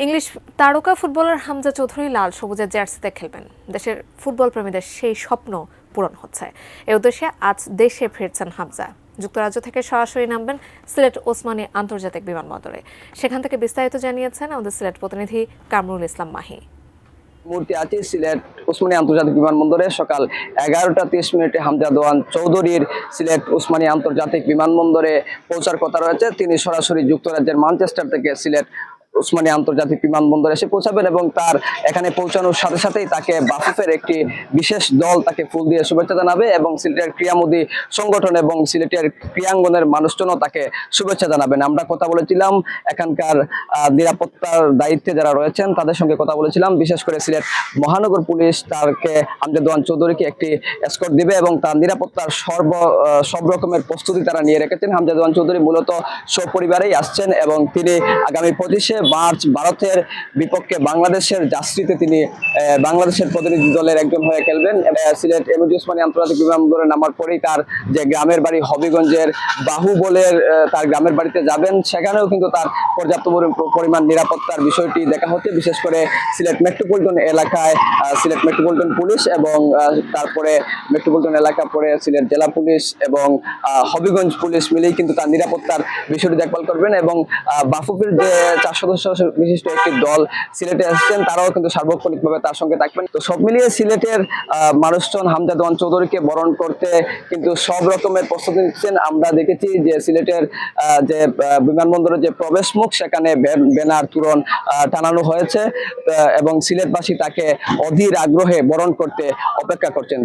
English তারকা footballer Hamza Chowdhury লাল সবুজের জার্সিতে খেলবেন। দেশের ফুটবল প্রেমীদের সেই স্বপ্ন পূরণ হচ্ছে। এ উদ্দেশ্যে আজ দেশে ফিরছেন হামজা। যুক্তরাজ্য থেকে সরাসরি নামবেন সিলেট ওসমানী আন্তর্জাতিক বিমানবন্দরে। সেখান থেকে বিস্তারিত জানিয়েছেন আমাদের সিলেট প্রতিনিধি কামরুল ইসলাম মাহি। মুহূর্তে আছি সিলেট ওসমানী আন্তর্জাতিক বিমানবন্দরে। সকাল 11টা 30 হামজা দেওয়ান চৌধুরীর সিলেট ওসমানী আন্তর্জাতিক বিমানবন্দরে পৌঁছার কথা রয়েছে। তিনি সরাসরি যুক্তরাজ্যের ম্যানচেস্টার থেকে সিলেট ওসমানী আন্তর্জাতিক বিমানবন্দরে এসে পৌঁছাবেন এবং তার এখানে পৌঁছানোর সাথে সাথেই তাকে বাফুফের একটি বিশেষ দল তাকে ফুল দিয়ে শুভেচ্ছা জানাবে এবং সিলেটের ক্রীড়ামোদী সংগঠন এবং সিলেটের ক্রীড়াঙ্গনের মানুষজনও তাকে শুভেচ্ছা জানাবেন। আমরা কথা বলেছিলাম এখানকার নিরাপত্তার দায়িত্বে যারা রয়েছেন তাদের সঙ্গে কথা বলেছিলাম। বিশেষ করে সিলেট মহানগর পুলিশ তারকে হামজা দেওয়ান চৌধুরীকে একটি এসকর্ট দিবে এবং তার নিরাপত্তার সব রকমের প্রস্তুতি তারা নিয়ে রেখেছেন। হামজা দেওয়ান চৌধুরী মূলত সপরিবারেই আসছেন এবং তিনি আগামী 25শে মার্চ ভারতের বিপক্ষে বাংলাদেশের জার্সিতে তিনি বাংলাদেশের প্রতিনিধি দলের একজন হয়ে খেলবেন। সিলেট এমএজি ওসমানী আন্তর্জাতিক বিমানবন্দরে নামার পরেই তার যে গ্রামের বাড়ি হবিগঞ্জের বাহুবলের তার গ্রামের বাড়িতে যাবেন। সেখানেও কিন্তু তার পর্যাপ্ত পরিমাণ নিরাপত্তার বিষয়টি দেখা হচ্ছে। বিশেষ করে সিলেট মেট্রোপলিটন এলাকায় সিলেট মেট্রোপলিটন পুলিশ এবং তারপরে মেট্রোপলিটন এলাকা পরে সিলেট জেলা পুলিশ এবং হবিগঞ্জ পুলিশ মিলেই কিন্তু তার নিরাপত্তার বিষয়টি দেখভাল করবেন এবং বাফুফের যে 4 সদস্য বিশিষ্ট একটি দল সিলেটে আসছেন তারাও কিন্তু সার্বক্ষণিকভাবে তার সঙ্গে থাকবেন। তো সব মিলিয়ে সিলেটের মানুষজন হামজা দেওয়ান চৌধুরীকে বরণ করতে কিন্তু সব রকমের প্রস্তুতি নিচ্ছেন। আমরা দেখেছি যে সিলেটের যে বিমানবন্দরের যে প্রবেশ মুখ সেখানে ব্যানার তোরণ টানানো হয়েছে এবং সিলেটবাসী তাকে অধীর আগ্রহে বরণ করতে অপেক্ষা করছেন।